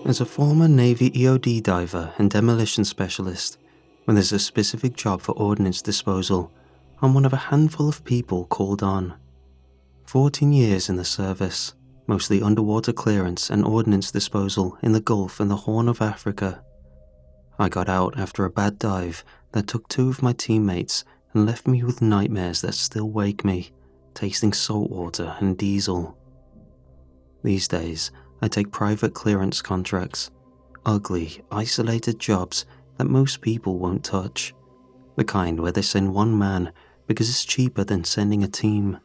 As a former Navy EOD diver and demolition specialist, when there's a specific job for ordnance disposal, I'm one of a handful of people called on. 14 years in the service, mostly underwater clearance and ordnance disposal in the Gulf and the Horn of Africa. I got out after a bad dive that took 2 of my teammates and left me with nightmares that still wake me, tasting salt water and diesel. These days, I take private clearance contracts, ugly, isolated jobs that most people won't touch, the kind where they send one man because it's cheaper than sending a team.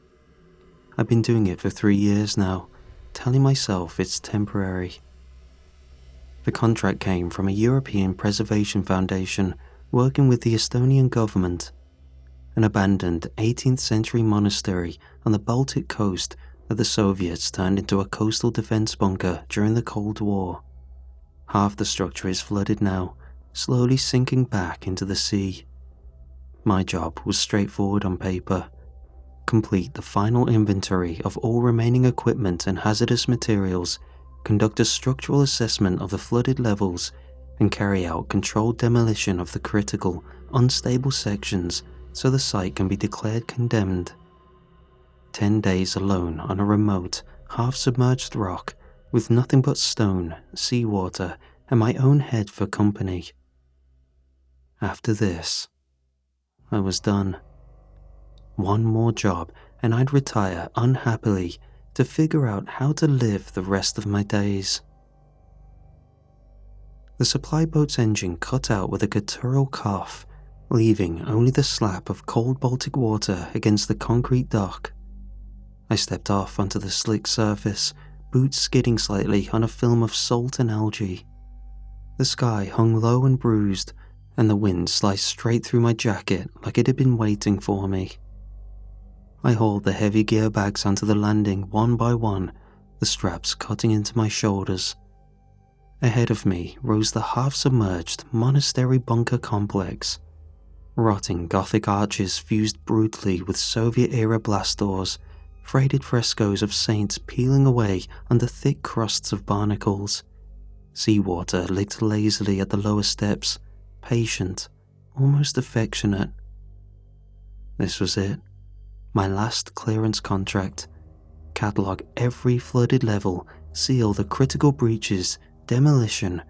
I've been doing it for 3 years now, telling myself it's temporary. The contract came from a European Preservation Foundation working with the Estonian government, an abandoned 18th century monastery on the Baltic coast that the Soviets turned into a coastal defense bunker during the Cold War. Half the structure is flooded now, slowly sinking back into the sea. My job was straightforward on paper. Complete the final inventory of all remaining equipment and hazardous materials, conduct a structural assessment of the flooded levels, and carry out controlled demolition of the critical, unstable sections so the site can be declared condemned. 10 days alone on a remote, half-submerged rock with nothing but stone, seawater, and my own head for company. After this, I was done. One more job and I'd retire unhappily to figure out how to live the rest of my days. The supply boat's engine cut out with a guttural cough, leaving only the slap of cold Baltic water against the concrete dock. I stepped off onto the slick surface, boots skidding slightly on a film of salt and algae. The sky hung low and bruised, and the wind sliced straight through my jacket like it had been waiting for me. I hauled the heavy gear bags onto the landing one by one, the straps cutting into my shoulders. Ahead of me rose the half-submerged monastery bunker complex. Rotting Gothic arches fused brutally with Soviet-era blast doors, freighted frescoes of saints peeling away under thick crusts of barnacles. Seawater licked lazily at the lower steps, patient, almost affectionate. This was it. My last clearance contract. Catalogue every flooded level, seal the critical breaches, demolition.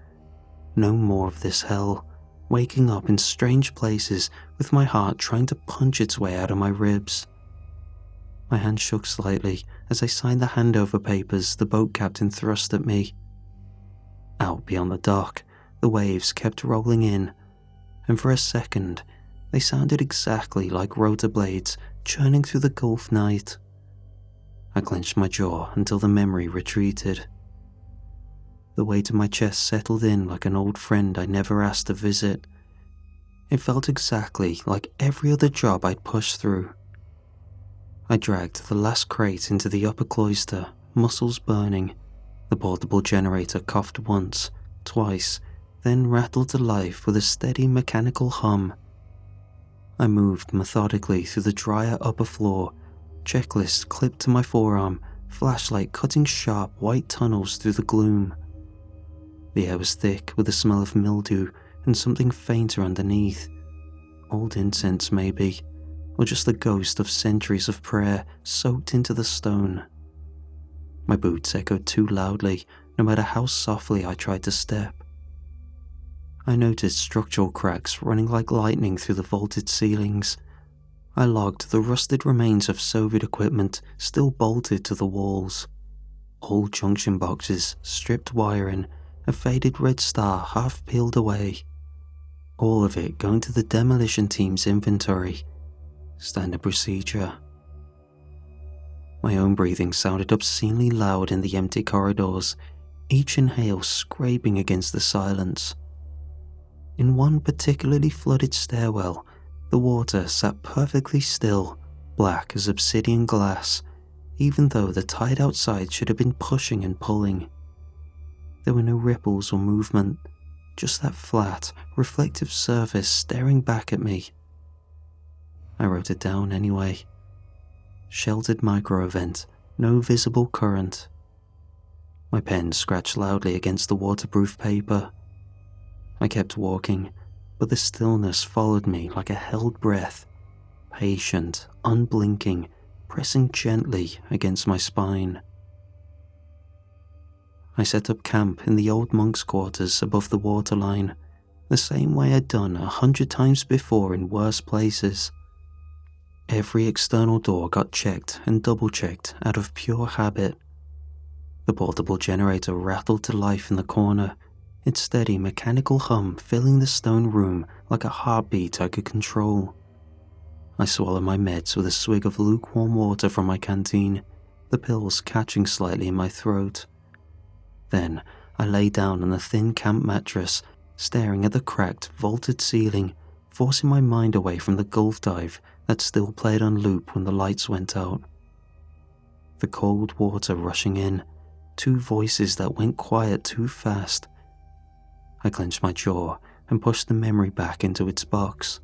No more of this hell, waking up in strange places with my heart trying to punch its way out of my ribs. My hand shook slightly as I signed the handover papers the boat captain thrust at me. Out beyond the dock, the waves kept rolling in, and for a second, they sounded exactly like rotor blades churning through the Gulf night. I clenched my jaw until the memory retreated. The weight of my chest settled in like an old friend I never asked to visit. It felt exactly like every other job I'd pushed through. I dragged the last crate into the upper cloister, muscles burning. The portable generator coughed once, twice, then rattled to life with a steady mechanical hum. I moved methodically through the drier upper floor, checklist clipped to my forearm, flashlight cutting sharp white tunnels through the gloom. The air was thick with the smell of mildew and something fainter underneath. Old incense maybe, or just the ghost of centuries of prayer soaked into the stone. My boots echoed too loudly, no matter how softly I tried to step. I noticed structural cracks running like lightning through the vaulted ceilings. I logged the rusted remains of Soviet equipment still bolted to the walls. Old junction boxes, stripped wiring, a faded red star half peeled away. All of it going to the demolition team's inventory. Standard procedure. My own breathing sounded obscenely loud in the empty corridors, each inhale scraping against the silence. In one particularly flooded stairwell, the water sat perfectly still, black as obsidian glass, even though the tide outside should have been pushing and pulling. There were no ripples or movement, just that flat, reflective surface staring back at me. I wrote it down anyway. Sheltered micro-event, no visible current. My pen scratched loudly against the waterproof paper. I kept walking, but the stillness followed me like a held breath, patient, unblinking, pressing gently against my spine. I set up camp in the old monks' quarters above the waterline, the same way I'd done 100 times before in worse places. Every external door got checked and double-checked out of pure habit. The portable generator rattled to life in the corner, its steady mechanical hum filling the stone room like a heartbeat I could control. I swallowed my meds with a swig of lukewarm water from my canteen, the pills catching slightly in my throat. Then I lay down on the thin camp mattress, staring at the cracked, vaulted ceiling, forcing my mind away from the gulf dive that still played on loop when the lights went out. The cold water rushing in, two voices that went quiet too fast. I clenched my jaw and pushed the memory back into its box.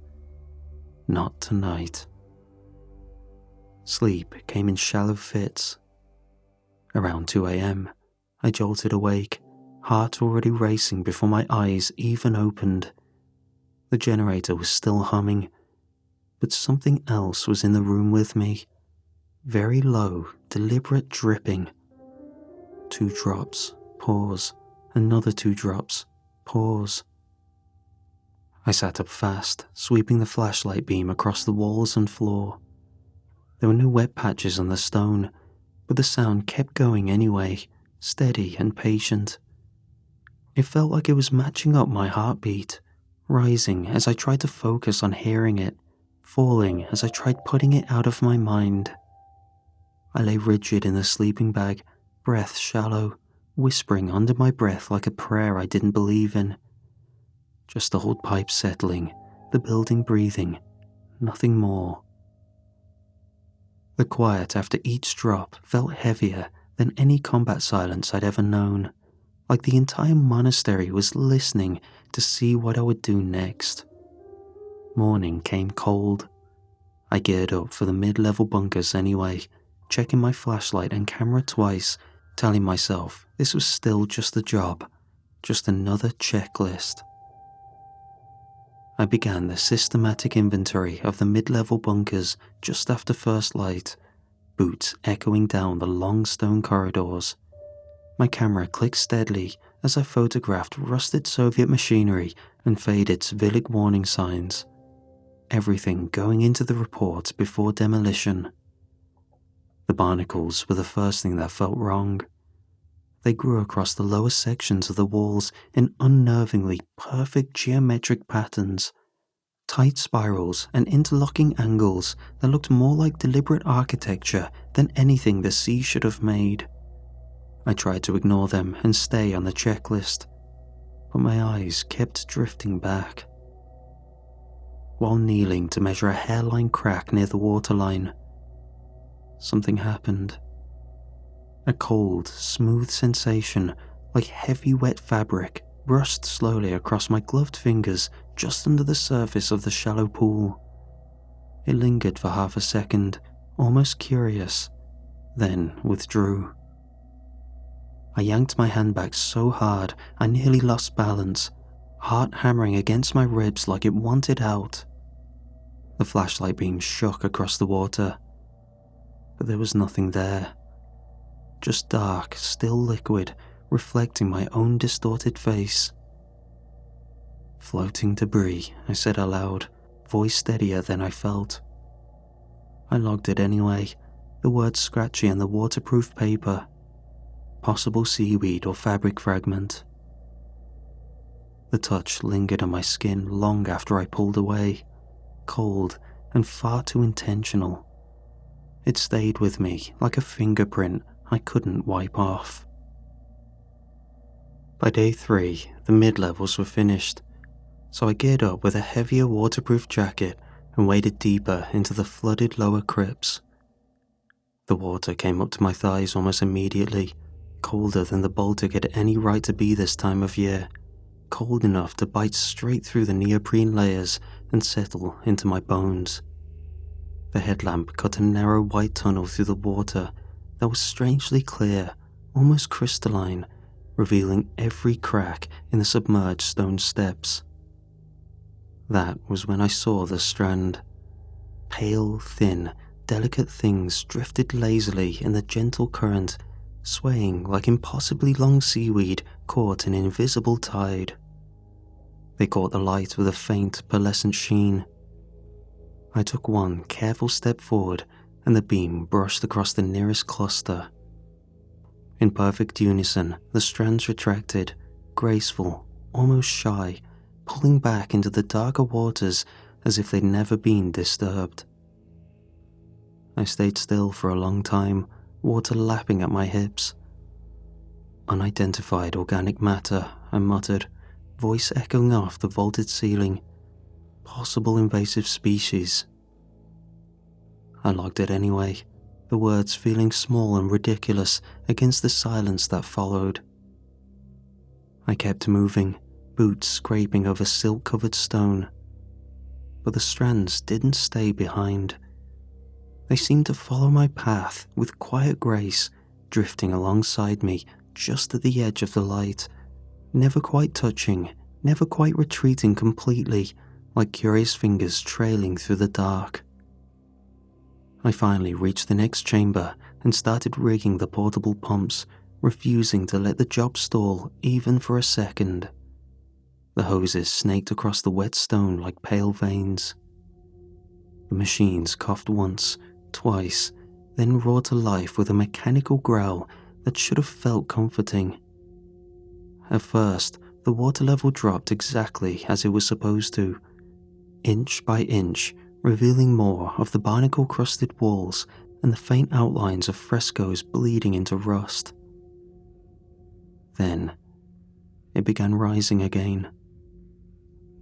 Not tonight. Sleep came in shallow fits. Around 2 a.m., I jolted awake, heart already racing before my eyes even opened. The generator was still humming, but something else was in the room with me. Very low, deliberate dripping. 2 drops, pause, another 2 drops, pause. I sat up fast, sweeping the flashlight beam across the walls and floor. There were no wet patches on the stone, but the sound kept going anyway, steady and patient. It felt like it was matching up my heartbeat, rising as I tried to focus on hearing it, falling as I tried putting it out of my mind. I lay rigid in the sleeping bag, breath shallow, whispering under my breath like a prayer I didn't believe in. Just the old pipe settling, the building breathing, nothing more. The quiet after each drop felt heavier than any combat silence I'd ever known, like the entire monastery was listening to see what I would do next. Morning came cold. I geared up for the mid-level bunkers anyway, checking my flashlight and camera twice, telling myself this was still just a job, just another checklist. I began the systematic inventory of the mid-level bunkers just after first light, boots echoing down the long stone corridors. My camera clicked steadily as I photographed rusted Soviet machinery and faded civilic warning signs. Everything going into the report before demolition. The barnacles were the first thing that felt wrong. They grew across the lower sections of the walls in unnervingly perfect geometric patterns, tight spirals and interlocking angles that looked more like deliberate architecture than anything the sea should have made. I tried to ignore them and stay on the checklist, but my eyes kept drifting back. While kneeling to measure a hairline crack near the waterline, something happened. A cold, smooth sensation, like heavy wet fabric, brushed slowly across my gloved fingers just under the surface of the shallow pool. It lingered for half a second, almost curious, then withdrew. I yanked my hand back so hard I nearly lost balance, heart hammering against my ribs like it wanted out. The flashlight beam shook across the water, but there was nothing there. Just dark, still liquid, reflecting my own distorted face. Floating debris, I said aloud, voice steadier than I felt. I logged it anyway, the words scratchy on the waterproof paper. Possible seaweed or fabric fragment. The touch lingered on my skin long after I pulled away, cold and far too intentional. It stayed with me like a fingerprint I couldn't wipe off. By day 3, the mid-levels were finished, so I geared up with a heavier waterproof jacket and waded deeper into the flooded lower crypts. The water came up to my thighs almost immediately, colder than the Baltic had any right to be this time of year, cold enough to bite straight through the neoprene layers and settle into my bones. The headlamp cut a narrow white tunnel through the water that was strangely clear, almost crystalline, revealing every crack in the submerged stone steps. That was when I saw the strand. Pale, thin, delicate things drifted lazily in the gentle current, swaying like impossibly long seaweed caught in invisible tide. They caught the light with a faint, pearlescent sheen. I took one careful step forward, and the beam brushed across the nearest cluster. In perfect unison, the strands retracted, graceful, almost shy, pulling back into the darker waters as if they'd never been disturbed. I stayed still for a long time, water lapping at my hips. Unidentified organic matter, I muttered, voice echoing off the vaulted ceiling. Possible invasive species. I logged it anyway, the words feeling small and ridiculous against the silence that followed. I kept moving, boots scraping over silk-covered stone. But the strands didn't stay behind. They seemed to follow my path with quiet grace, drifting alongside me just at the edge of the light, never quite touching, never quite retreating completely, like curious fingers trailing through the dark. I finally reached the next chamber and started rigging the portable pumps, refusing to let the job stall even for a second. The hoses snaked across the wet stone like pale veins. The machines coughed once, twice, then roared to life with a mechanical growl that should have felt comforting. At first, the water level dropped exactly as it was supposed to, inch by inch, revealing more of the barnacle-crusted walls and the faint outlines of frescoes bleeding into rust. Then, it began rising again.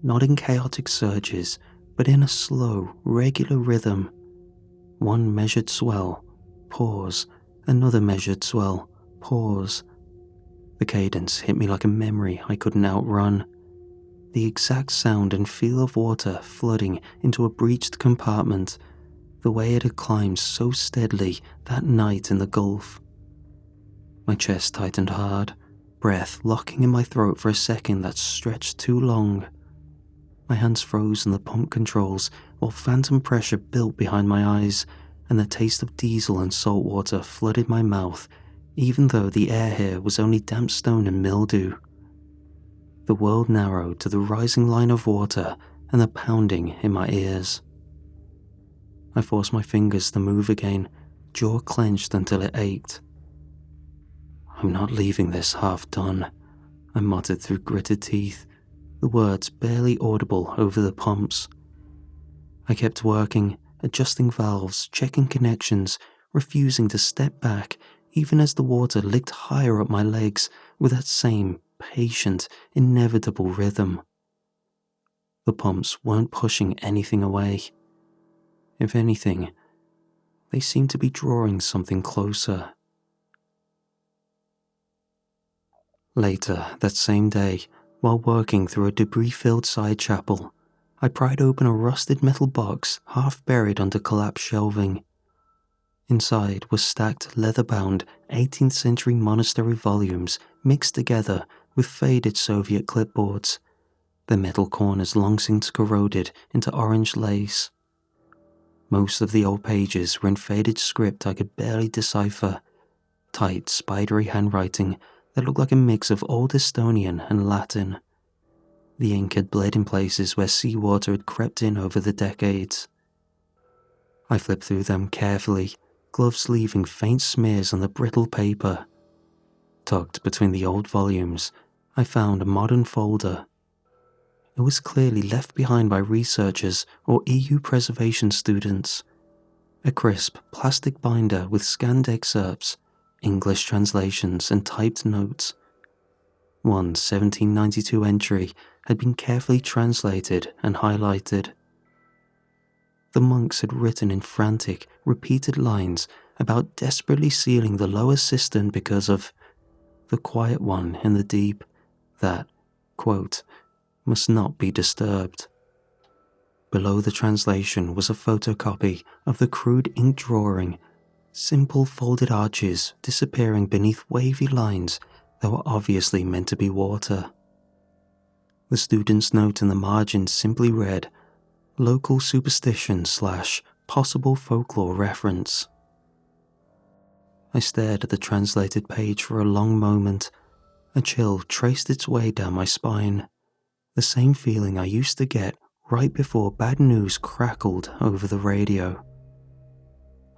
Not in chaotic surges, but in a slow, regular rhythm. One measured swell, pause, another measured swell, pause. The cadence hit me like a memory I couldn't outrun. The exact sound and feel of water flooding into a breached compartment, the way it had climbed so steadily that night in the Gulf. My chest tightened hard, breath locking in my throat for a second that stretched too long. My hands froze on the pump controls while phantom pressure built behind my eyes, and the taste of diesel and salt water flooded my mouth, even though the air here was only damp stone and mildew. The world narrowed to the rising line of water and the pounding in my ears. I forced my fingers to move again, jaw clenched until it ached. "I'm not leaving this half done," I muttered through gritted teeth, the words barely audible over the pumps. I kept working, adjusting valves, checking connections, refusing to step back even as the water licked higher up my legs with that same patient, inevitable rhythm. The pumps weren't pushing anything away. If anything, they seemed to be drawing something closer. Later that same day, while working through a debris-filled side chapel, I pried open a rusted metal box half buried under collapsed shelving. Inside were stacked leather-bound 18th century monastery volumes mixed together with faded Soviet clipboards, their metal corners long since corroded into orange lace. Most of the old pages were in faded script I could barely decipher, tight, spidery handwriting that looked like a mix of Old Estonian and Latin. The ink had bled in places where seawater had crept in over the decades. I flipped through them carefully, gloves leaving faint smears on the brittle paper. Tucked between the old volumes, I found a modern folder. It was clearly left behind by researchers or EU preservation students. A crisp plastic binder with scanned excerpts, English translations and typed notes. One 1792 entry had been carefully translated and highlighted. The monks had written in frantic, repeated lines about desperately sealing the lower cistern because of the quiet one in the deep that, quote, must not be disturbed. Below the translation was a photocopy of the crude ink drawing, Simple folded arches disappearing beneath wavy lines that were obviously meant to be water. The student's note in the margin simply read, "Local superstition / possible folklore reference." I stared at the translated page for a long moment. A chill traced its way down my spine, the same feeling I used to get right before bad news crackled over the radio.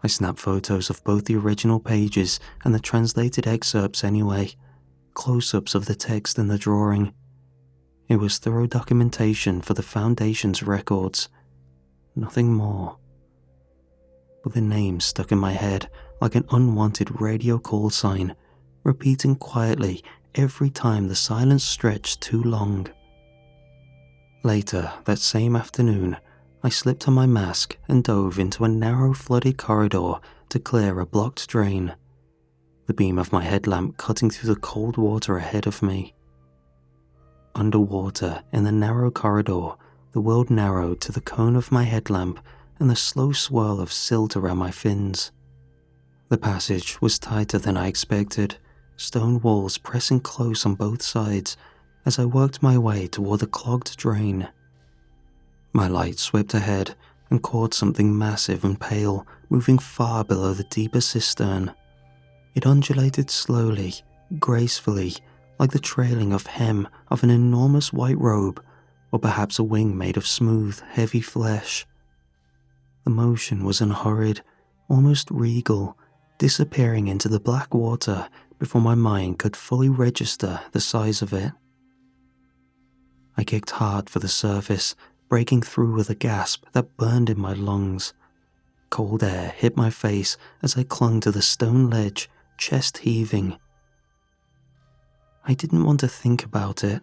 I snapped photos of both the original pages and the translated excerpts anyway, close-ups of the text and the drawing. It was thorough documentation for the Foundation's records, nothing more. But the name stuck in my head like an unwanted radio call sign, repeating quietly every time the silence stretched too long. Later, that same afternoon, I slipped on my mask and dove into a narrow flooded corridor to clear a blocked drain, the beam of my headlamp cutting through the cold water ahead of me. Underwater, in the narrow corridor, the world narrowed to the cone of my headlamp and the slow swirl of silt around my fins. The passage was tighter than I expected, stone walls pressing close on both sides as I worked my way toward the clogged drain. My light swept ahead and caught something massive and pale moving far below the deeper cistern. It undulated slowly, gracefully, like the trailing of hem of an enormous white robe, or perhaps a wing made of smooth, heavy flesh. The motion was unhurried, almost regal, disappearing into the black water before my mind could fully register the size of it. I kicked hard for the surface, breaking through with a gasp that burned in my lungs. Cold air hit my face as I clung to the stone ledge, chest heaving. I didn't want to think about it,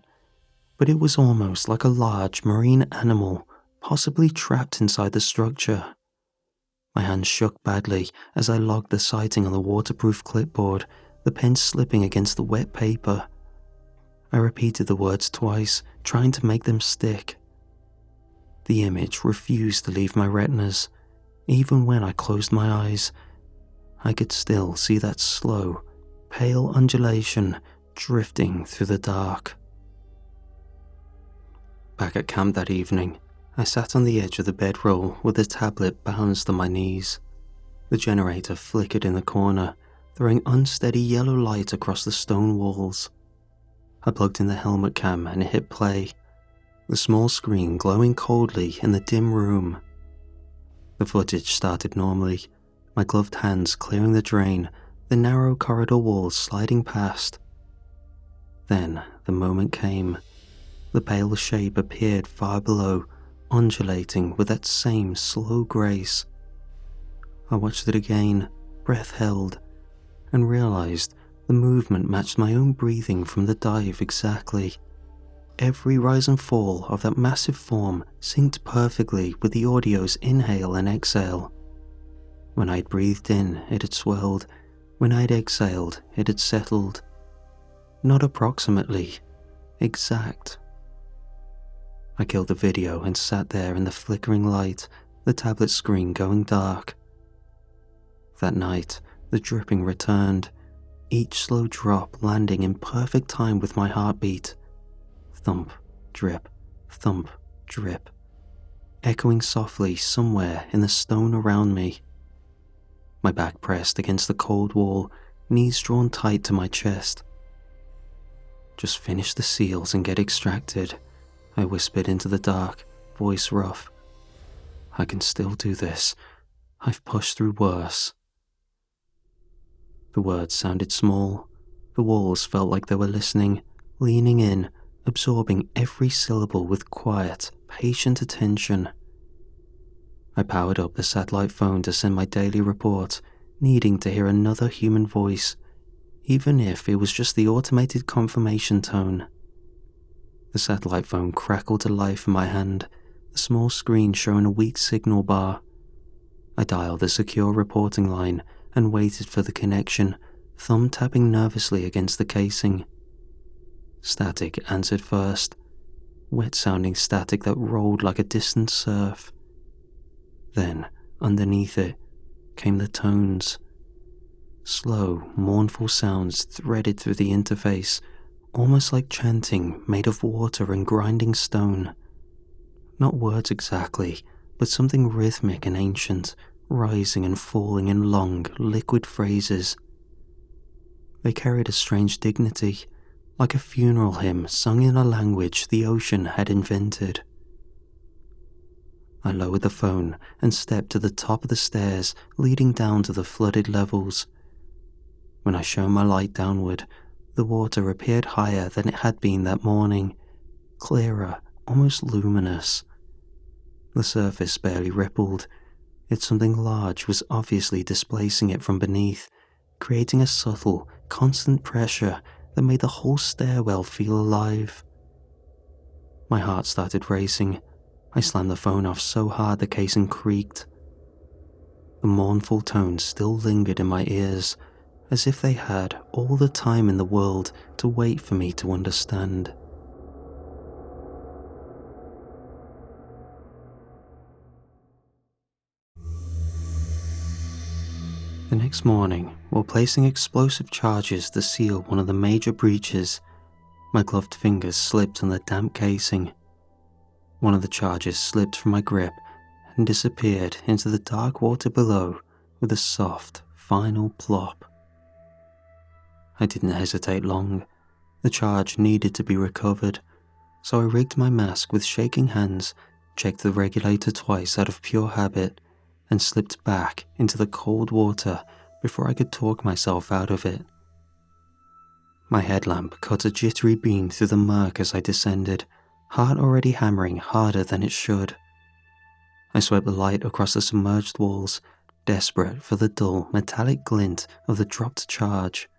but it was almost like a large marine animal, possibly trapped inside the structure. My hands shook badly as I logged the sighting on the waterproof clipboard, the pen slipping against the wet paper. I repeated the words twice, trying to make them stick. The image refused to leave my retinas. Even when I closed my eyes, I could still see that slow, pale undulation drifting through the dark. Back at camp that evening, I sat on the edge of the bedroll with the tablet balanced on my knees. The generator flickered in the corner, throwing unsteady yellow light across the stone walls. I plugged in the helmet cam and hit play, the small screen glowing coldly in the dim room. The footage started normally, my gloved hands clearing the drain, the narrow corridor walls sliding past. Then the moment came. The pale shape appeared far below, undulating with that same slow grace. I watched it again, breath held, and realized the movement matched my own breathing from the dive exactly. Every rise and fall of that massive form synced perfectly with the audio's inhale and exhale. When I'd breathed in, it had swelled. When I'd exhaled, it had settled. Not approximately, exact. I killed the video and sat there in the flickering light, the tablet screen going dark. That night, the dripping returned, each slow drop landing in perfect time with my heartbeat. Thump, drip, thump, drip, echoing softly somewhere in the stone around me. My back pressed against the cold wall, knees drawn tight to my chest. "Just finish the seals and get extracted," I whispered into the dark, voice rough. "I can still do this. I've pushed through worse." The words sounded small. The walls felt like they were listening, leaning in, absorbing every syllable with quiet, patient attention. I powered up the satellite phone to send my daily report, needing to hear another human voice, even if it was just the automated confirmation tone. The satellite phone crackled to life in my hand, the small screen showing a weak signal bar. I dialed the secure reporting line and waited for the connection, thumb tapping nervously against the casing. Static answered first, wet-sounding static that rolled like a distant surf. Then, underneath it, came the tones, Slow, mournful sounds threaded through the interface, almost like chanting made of water and grinding stone. Not words exactly, but something rhythmic and ancient, rising and falling in long, liquid phrases. They carried a strange dignity, like a funeral hymn sung in a language the ocean had invented. I lowered the phone and stepped to the top of the stairs leading down to the flooded levels. When I shone my light downward, the water appeared higher than it had been that morning, clearer, almost luminous. The surface barely rippled, yet something large was obviously displacing it from beneath, creating a subtle, constant pressure that made the whole stairwell feel alive. My heart started racing. I slammed the phone off so hard the casing creaked. The mournful tones still lingered in my ears, as if they had all the time in the world to wait for me to understand. The next morning, while placing explosive charges to seal one of the major breaches, my gloved fingers slipped on the damp casing. One of the charges slipped from my grip and disappeared into the dark water below with a soft, final plop. I didn't hesitate long. The charge needed to be recovered, so I rigged my mask with shaking hands, checked the regulator twice out of pure habit, and slipped back into the cold water before I could talk myself out of it. My headlamp cut a jittery beam through the murk as I descended, heart already hammering harder than it should. I swept the light across the submerged walls, desperate for the dull, metallic glint of the dropped charge.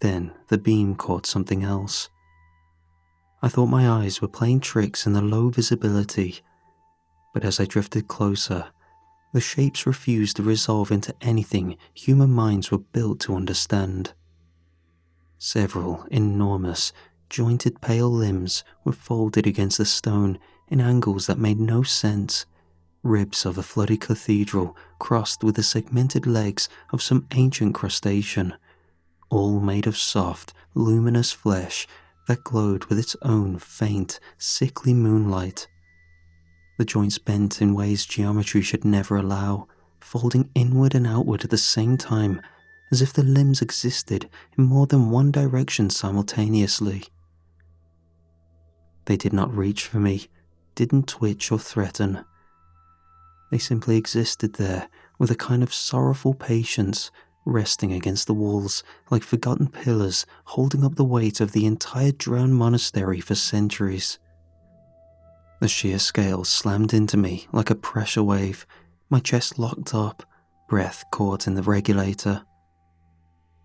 Then the beam caught something else. I thought my eyes were playing tricks in the low visibility, but as I drifted closer, the shapes refused to resolve into anything human minds were built to understand. Several enormous, jointed pale limbs were folded against the stone in angles that made no sense, ribs of a flooded cathedral crossed with the segmented legs of some ancient crustacean, all made of soft, luminous flesh that glowed with its own faint, sickly moonlight. The joints bent in ways geometry should never allow, folding inward and outward at the same time, as if the limbs existed in more than one direction simultaneously. They did not reach for me, didn't twitch or threaten. They simply existed there with a kind of sorrowful patience, resting against the walls like forgotten pillars holding up the weight of the entire drowned monastery for centuries. The sheer scale slammed into me like a pressure wave, my chest locked up, breath caught in the regulator.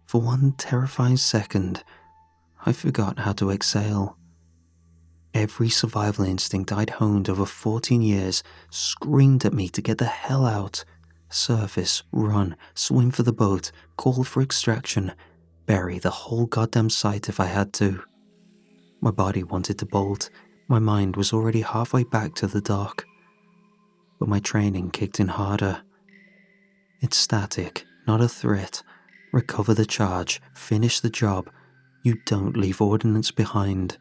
For one terrifying second, I forgot how to exhale. Every survival instinct I'd honed over 14 years screamed at me to get the hell out. Surface, run, swim for the boat, call for extraction, bury the whole goddamn site if I had to. My body wanted to bolt, my mind was already halfway back to the dock. But my training kicked in harder. It's static, not a threat. Recover the charge, finish the job. You don't leave ordnance behind.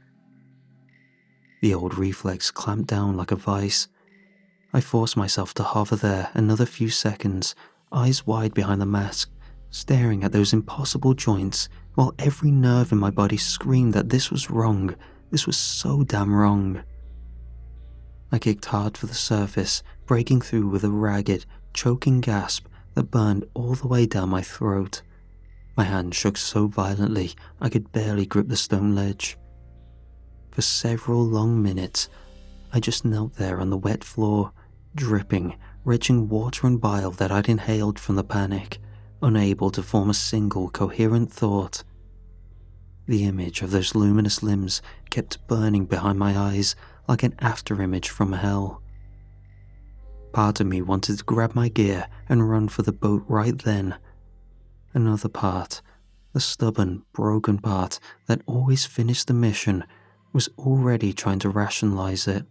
The old reflex clamped down like a vice. I forced myself to hover there another few seconds, eyes wide behind the mask, staring at those impossible joints, while every nerve in my body screamed that this was wrong. This was so damn wrong. I kicked hard for the surface, breaking through with a ragged, choking gasp that burned all the way down my throat. My hand shook so violently I could barely grip the stone ledge. For several long minutes, I just knelt there on the wet floor, dripping, retching water and bile that I'd inhaled from the panic, unable to form a single coherent thought. The image of those luminous limbs kept burning behind my eyes like an afterimage from hell. Part of me wanted to grab my gear and run for the boat right then. Another part, the stubborn, broken part that always finished the mission, was already trying to rationalize it.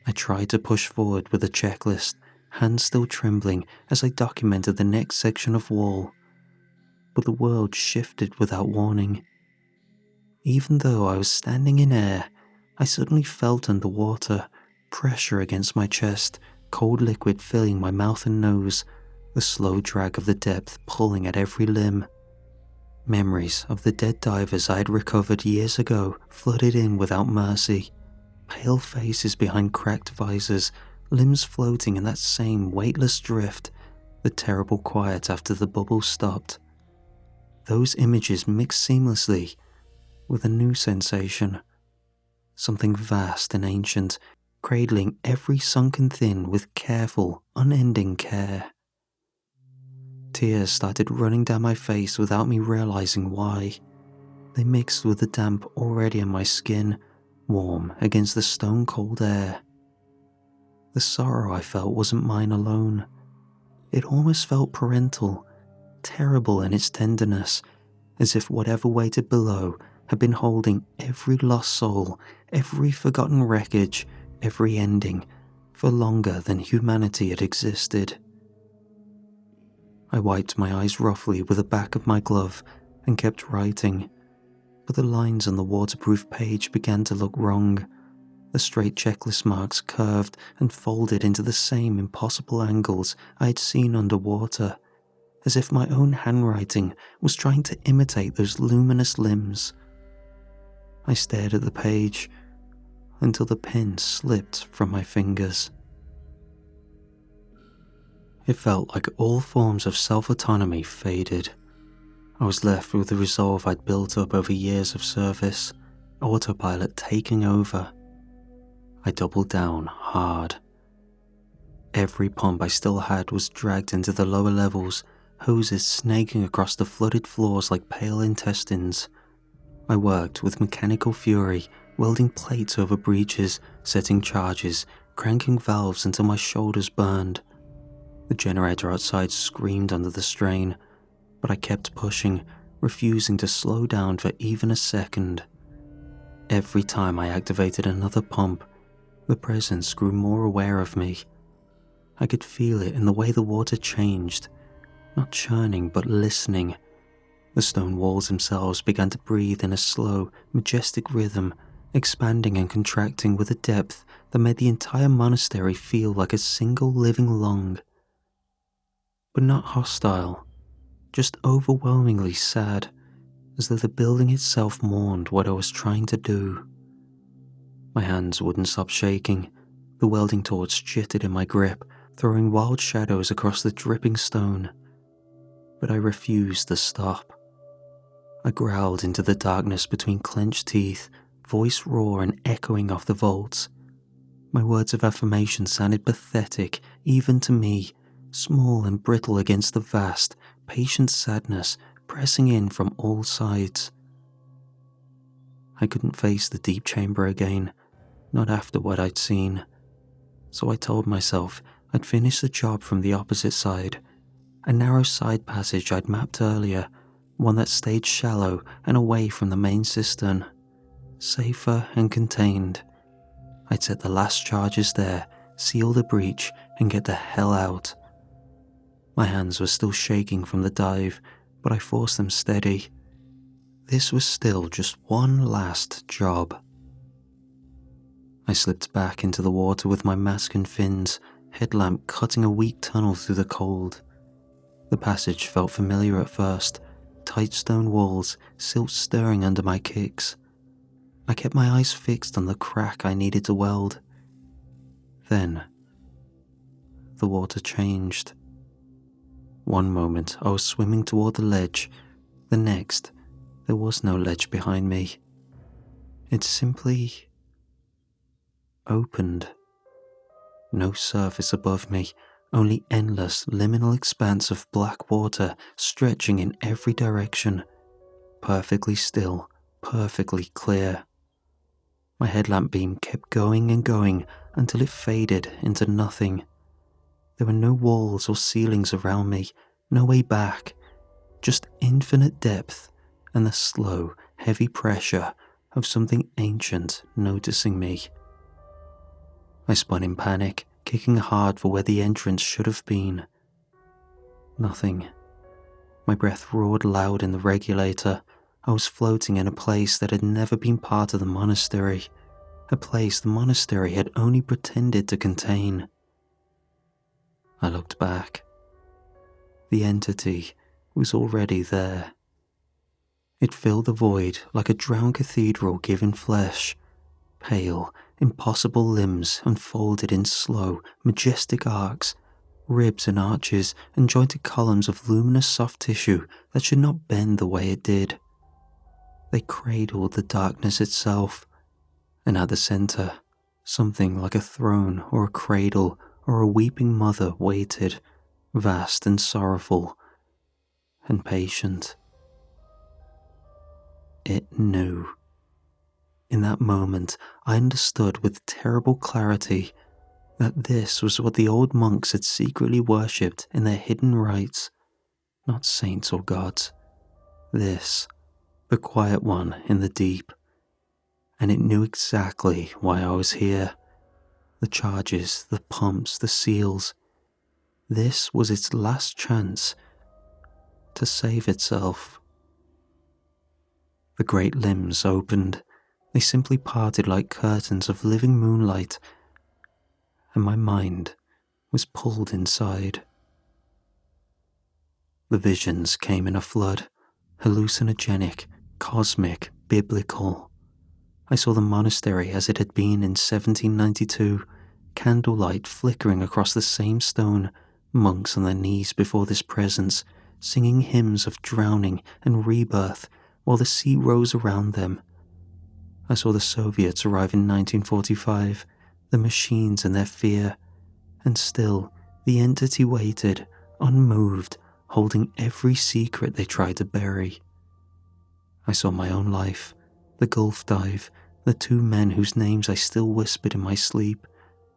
I tried to push forward with a checklist, hands still trembling as I documented the next section of wall. But the world shifted without warning. Even though I was standing in air, I suddenly felt underwater, pressure against my chest, cold liquid filling my mouth and nose, the slow drag of the depth pulling at every limb. Memories of the dead divers I had recovered years ago flooded in without mercy. Pale faces behind cracked visors, limbs floating in that same weightless drift, the terrible quiet after the bubble stopped. Those images mixed seamlessly with a new sensation, something vast and ancient, cradling every sunken thing with careful, unending care. Tears started running down my face without me realizing why. They mixed with the damp already in my skin, warm against the stone-cold air. The sorrow I felt wasn't mine alone. It almost felt parental, terrible in its tenderness, as if whatever waited below had been holding every lost soul, every forgotten wreckage, every ending, for longer than humanity had existed. I wiped my eyes roughly with the back of my glove and kept writing, but the lines on the waterproof page began to look wrong. The straight checklist marks curved and folded into the same impossible angles I had seen underwater, as if my own handwriting was trying to imitate those luminous limbs. I stared at the page until the pen slipped from my fingers. It felt like all forms of self-autonomy faded. I was left with the resolve I'd built up over years of service, autopilot taking over. I doubled down hard. Every pump I still had was dragged into the lower levels, hoses snaking across the flooded floors like pale intestines. I worked with mechanical fury, welding plates over breaches, setting charges, cranking valves until my shoulders burned. The generator outside screamed under the strain, but I kept pushing, refusing to slow down for even a second. Every time I activated another pump, the presence grew more aware of me. I could feel it in the way the water changed, not churning but listening. The stone walls themselves began to breathe in a slow, majestic rhythm, expanding and contracting with a depth that made the entire monastery feel like a single living lung. But not hostile, just overwhelmingly sad, as though the building itself mourned what I was trying to do. My hands wouldn't stop shaking. The welding torch jittered in my grip, throwing wild shadows across the dripping stone. But I refused to stop. I growled into the darkness between clenched teeth, voice raw and echoing off the vaults. My words of affirmation sounded pathetic, even to me, small and brittle against the vast, patient sadness pressing in from all sides. I couldn't face the deep chamber again, not after what I'd seen. So I told myself I'd finish the job from the opposite side, a narrow side passage I'd mapped earlier, one that stayed shallow and away from the main cistern. Safer and contained. I'd set the last charges there, seal the breach, and get the hell out. My hands were still shaking from the dive, but I forced them steady. This was still just one last job. I slipped back into the water with my mask and fins, headlamp cutting a weak tunnel through the cold. The passage felt familiar at first, tight stone walls, silt stirring under my kicks. I kept my eyes fixed on the crack I needed to weld. Then, the water changed. One moment I was swimming toward the ledge, the next, there was no ledge behind me. It simply opened. No surface above me, only endless liminal expanse of black water stretching in every direction, perfectly still, perfectly clear. My headlamp beam kept going and going until it faded into nothing. There were no walls or ceilings around me, no way back, just infinite depth and the slow, heavy pressure of something ancient noticing me. I spun in panic, kicking hard for where the entrance should have been. Nothing. My breath roared loud in the regulator. I was floating in a place that had never been part of the monastery, a place the monastery had only pretended to contain. I looked back. The entity was already there. It filled the void like a drowned cathedral given flesh. Pale, impossible limbs unfolded in slow, majestic arcs, ribs and arches and jointed columns of luminous soft tissue that should not bend the way it did. They cradled the darkness itself, and at the center, something like a throne or a cradle or a weeping mother waited, vast and sorrowful, and patient. It knew. In that moment, I understood with terrible clarity that this was what the old monks had secretly worshipped in their hidden rites, not saints or gods. This, the quiet one in the deep. And it knew exactly why I was here. The charges, the pumps, the seals. This was its last chance to save itself. The great limbs opened. They simply parted like curtains of living moonlight, and my mind was pulled inside. The visions came in a flood, hallucinogenic, cosmic, biblical. I saw the monastery as it had been in 1792, candlelight flickering across the same stone, monks on their knees before this presence, singing hymns of drowning and rebirth while the sea rose around them. I saw the Soviets arrive in 1945, the machines and their fear, and still the entity waited, unmoved, holding every secret they tried to bury. I saw my own life, the Gulf dive, the two men whose names I still whispered in my sleep,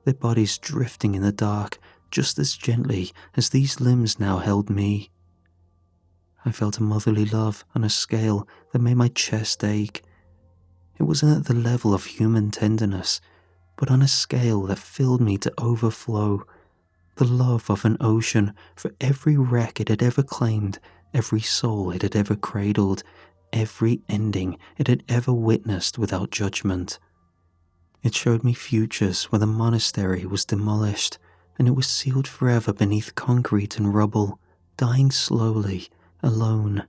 their bodies drifting in the dark just as gently as these limbs now held me. I felt a motherly love on a scale that made my chest ache. It wasn't at the level of human tenderness, but on a scale that filled me to overflow. The love of an ocean for every wreck it had ever claimed, every soul it had ever cradled, every ending it had ever witnessed without judgment. It showed me futures where the monastery was demolished, and it was sealed forever beneath concrete and rubble, dying slowly, alone.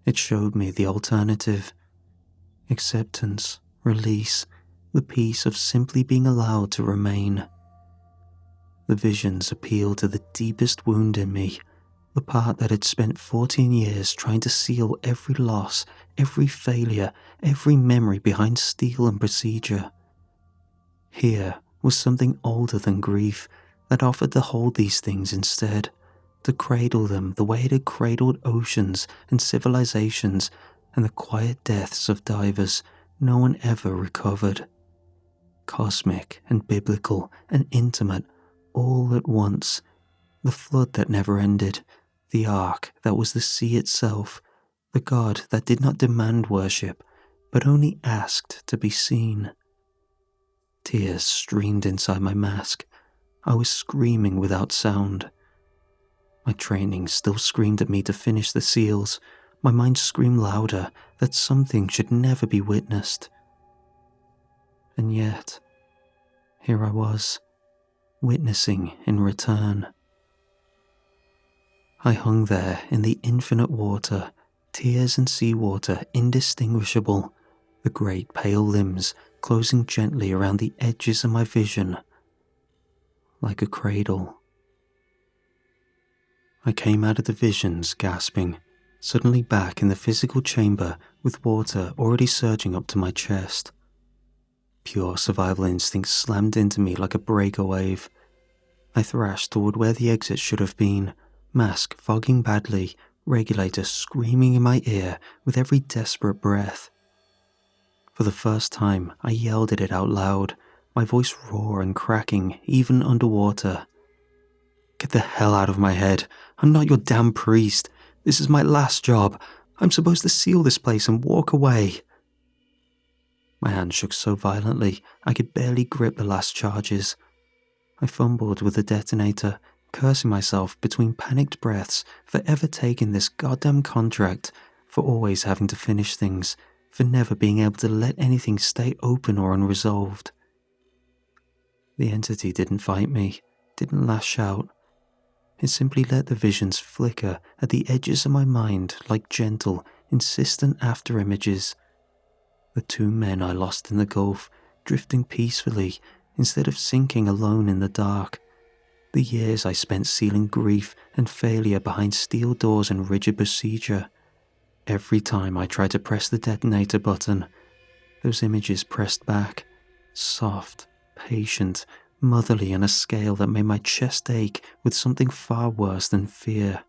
It showed me the alternative. Acceptance, release, the peace of simply being allowed to remain. The visions appealed to the deepest wound in me, the part that had spent 14 years trying to seal every loss, every failure, every memory behind steel and procedure. Here was something older than grief that offered to hold these things instead, to cradle them the way it had cradled oceans and civilizations and the quiet deaths of divers no one ever recovered. Cosmic and biblical and intimate all at once, the flood that never ended, the ark that was the sea itself, the God that did not demand worship, but only asked to be seen. Tears streamed inside my mask. I was screaming without sound. My training still screamed at me to finish the seals. My mind screamed louder that something should never be witnessed. And yet, here I was, witnessing in return. I hung there in the infinite water, tears and seawater indistinguishable, the great pale limbs closing gently around the edges of my vision, like a cradle. I came out of the visions gasping, suddenly back in the physical chamber with water already surging up to my chest. Pure survival instinct slammed into me like a breaker wave. I thrashed toward where the exit should have been, mask fogging badly, regulator screaming in my ear with every desperate breath. For the first time, I yelled at it out loud, my voice raw and cracking even underwater. Get the hell out of my head. I'm not your damn priest. This is my last job. I'm supposed to seal this place and walk away. My hand shook so violently I could barely grip the last charges. I fumbled with the detonator, cursing myself between panicked breaths for ever taking this goddamn contract, for always having to finish things, for never being able to let anything stay open or unresolved. The entity didn't fight me, didn't lash out. It simply let the visions flicker at the edges of my mind like gentle, insistent after-images. The two men I lost in the gulf, drifting peacefully instead of sinking alone in the dark. The years I spent sealing grief and failure behind steel doors and rigid procedure. Every time I tried to press the detonator button, those images pressed back, soft, patient, motherly on a scale that made my chest ache with something far worse than fear.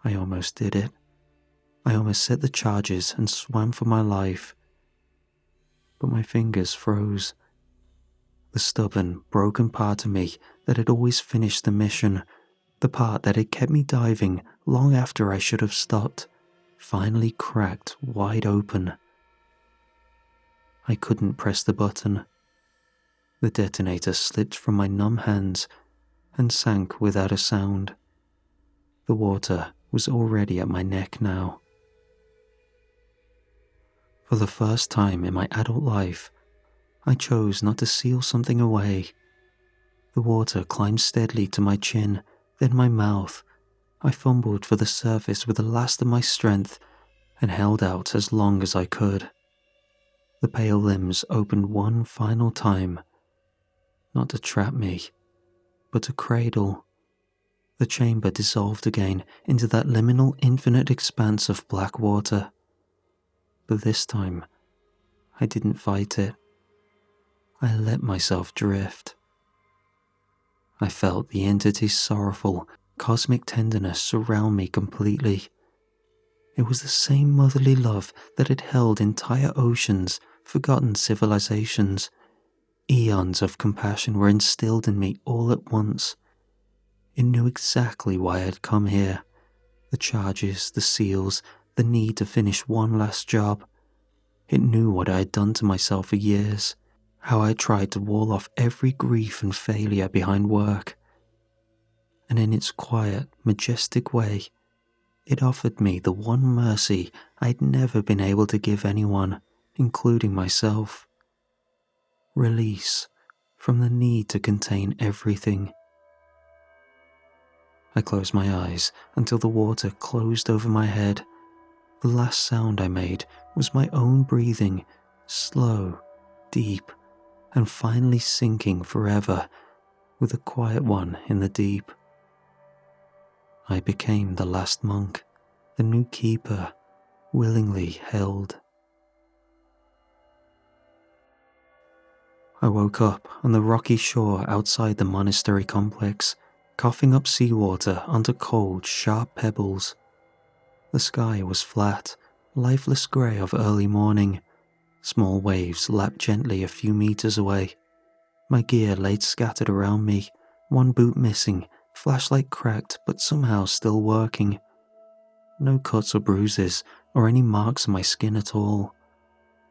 I almost did it. I almost set the charges and swam for my life. But my fingers froze. The stubborn, broken part of me that had always finished the mission, the part that had kept me diving long after I should have stopped, finally cracked wide open. I couldn't press the button. The detonator slipped from my numb hands and sank without a sound. The water was already at my neck now. For the first time in my adult life, I chose not to seal something away. The water climbed steadily to my chin, then my mouth. I fumbled for the surface with the last of my strength and held out as long as I could. The pale limbs opened one final time, not to trap me, but to cradle. The chamber dissolved again into that liminal infinite expanse of black water. But this time, I didn't fight it. I let myself drift. I felt the entity's sorrowful, cosmic tenderness surround me completely. It was the same motherly love that had held entire oceans, forgotten civilizations. Eons of compassion were instilled in me all at once. It knew exactly why I had come here. The charges, the seals, the need to finish one last job. It knew what I had done to myself for years, how I tried to wall off every grief and failure behind work. And in its quiet, majestic way, it offered me the one mercy I'd never been able to give anyone, including myself. Release from the need to contain everything. I closed my eyes until the water closed over my head. The last sound I made was my own breathing, slow, deep, and finally sinking forever with a quiet one in the deep. I became the last monk, the new keeper, willingly held. I woke up on the rocky shore outside the monastery complex, coughing up seawater onto cold, sharp pebbles. The sky was flat, lifeless grey of early morning. Small waves lapped gently a few meters away. My gear laid scattered around me, one boot missing, flashlight cracked but somehow still working. No cuts or bruises or any marks on my skin at all.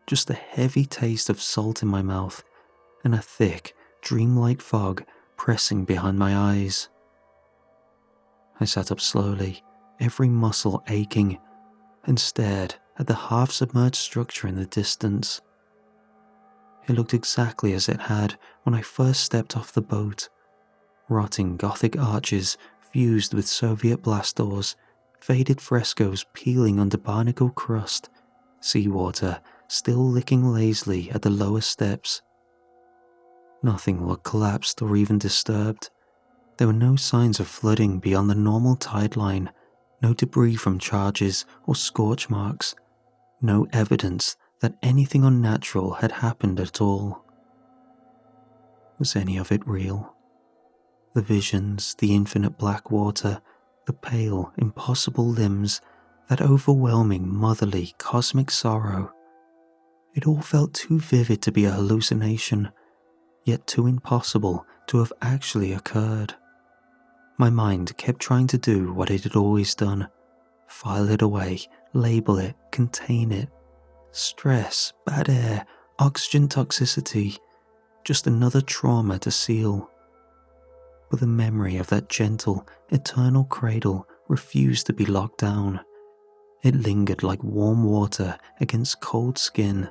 Just a heavy taste of salt in my mouth and a thick, dreamlike fog pressing behind my eyes. I sat up slowly, every muscle aching, and stared at the half-submerged structure in the distance. It looked exactly as it had when I first stepped off the boat. Rotting Gothic arches fused with Soviet blast doors, faded frescoes peeling under barnacle crust, seawater still licking lazily at the lower steps. Nothing looked collapsed or even disturbed. There were no signs of flooding beyond the normal tide line, no debris from charges or scorch marks, no evidence that anything unnatural had happened at all. Was any of it real? The visions, the infinite black water, the pale, impossible limbs, that overwhelming, motherly, cosmic sorrow. It all felt too vivid to be a hallucination, yet too impossible to have actually occurred. My mind kept trying to do what it had always done. File it away, label it, contain it. Stress, bad air, oxygen toxicity. just another trauma to seal. But the memory of that gentle, eternal cradle refused to be locked down. It lingered like warm water against cold skin.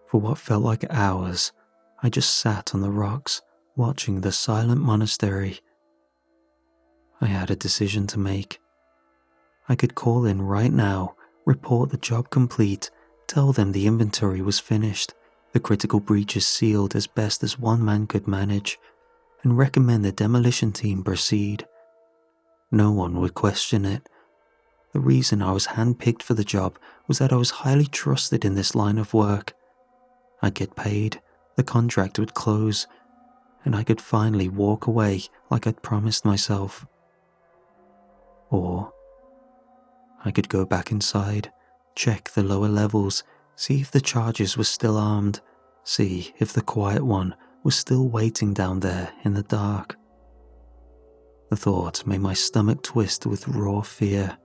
For what felt like hours, I just sat on the rocks, watching the silent monastery. I had a decision to make. I could call in right now, report the job complete, tell them the inventory was finished, the critical breaches sealed as best as one man could manage, and recommend the demolition team proceed. No one would question it. The reason I was handpicked for the job was that I was highly trusted in this line of work. I'd get paid, the contract would close, and I could finally walk away like I'd promised myself. Or I could go back inside, check the lower levels, see if the charges were still armed, see if the quiet one was still waiting down there in the dark. The thought made my stomach twist with raw fear.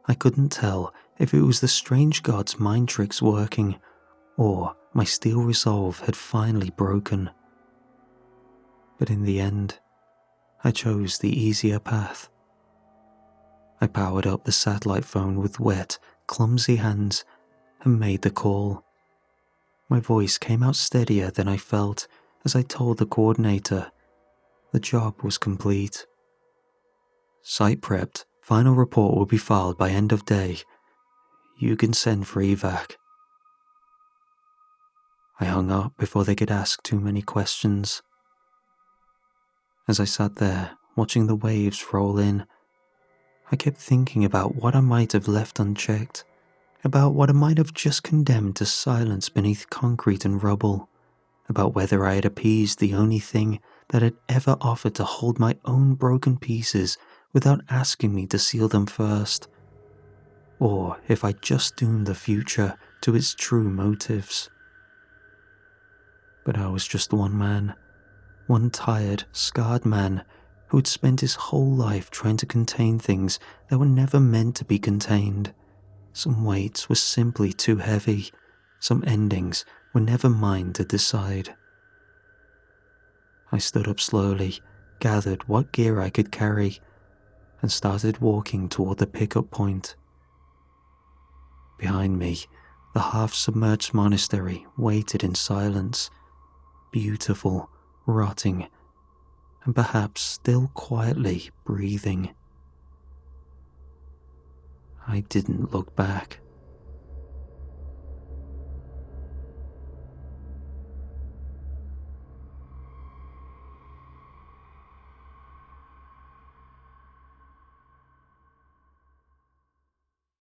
I couldn't tell if it was the strange god's mind tricks working, or my steel resolve had finally broken. But in the end, I chose the easier path. I powered up the satellite phone with wet, clumsy hands and made the call. My voice came out steadier than I felt as I told the coordinator the job was complete. Site prepped, final report will be filed by end of day. You can send for evac. I hung up before they could ask too many questions. As I sat there, watching the waves roll in, I kept thinking about what I might have left unchecked, about what I might have just condemned to silence beneath concrete and rubble, about whether I had appeased the only thing that had ever offered to hold my own broken pieces without asking me to seal them first, or if I just doomed the future to its true motives. But I was just one man, one tired, scarred man who had spent his whole life trying to contain things that were never meant to be contained. Some weights were simply too heavy, some endings were never mine to decide. I stood up slowly, gathered what gear I could carry, and started walking toward the pickup point. Behind me, the half-submerged monastery waited in silence, beautiful, rotting, and perhaps still quietly breathing. I didn't look back.